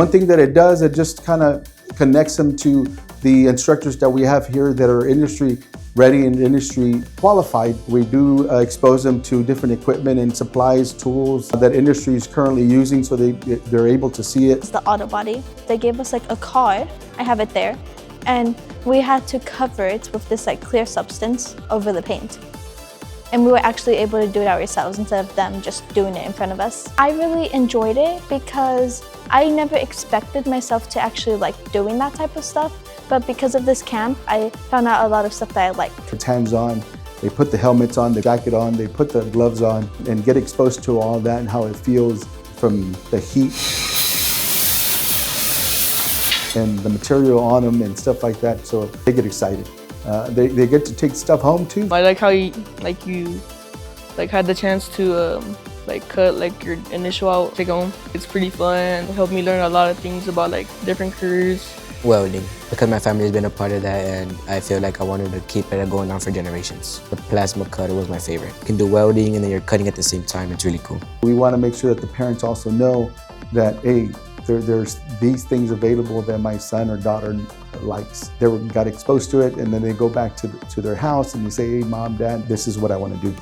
One thing that it does, it just kind of connects them to the instructors that we have here that are industry ready and industry qualified. We do expose them to different equipment and supplies, tools that industry is currently using, so they're able to see it. It's the auto body. They gave us like a card, I have it there, and we had to cover it with this like clear substance over the paint. And we were actually able to do it ourselves instead of them just doing it in front of us. I really enjoyed it because I never expected myself to actually like doing that type of stuff. But because of this camp, I found out a lot of stuff that I liked. It's hands-on. They put the helmets on, the jacket on, they put the gloves on, and get exposed to all that and how it feels from the heat and the material on them and stuff like that. So they get excited. They get to take stuff home too. I like how you had the chance to cut like your initial out, take home. It's pretty fun. It helped me learn a lot of things about like different careers. Welding, because my family has been a part of that, and I feel like I wanted to keep it going on for generations. The plasma cutter was my favorite. You can do welding and then you're cutting at the same time. It's really cool. We want to make sure that the parents also know that, hey, there's these things available that my son or daughter likes. They got exposed to it, and then they go back to their house and they say, hey, mom, dad, this is what I want to do.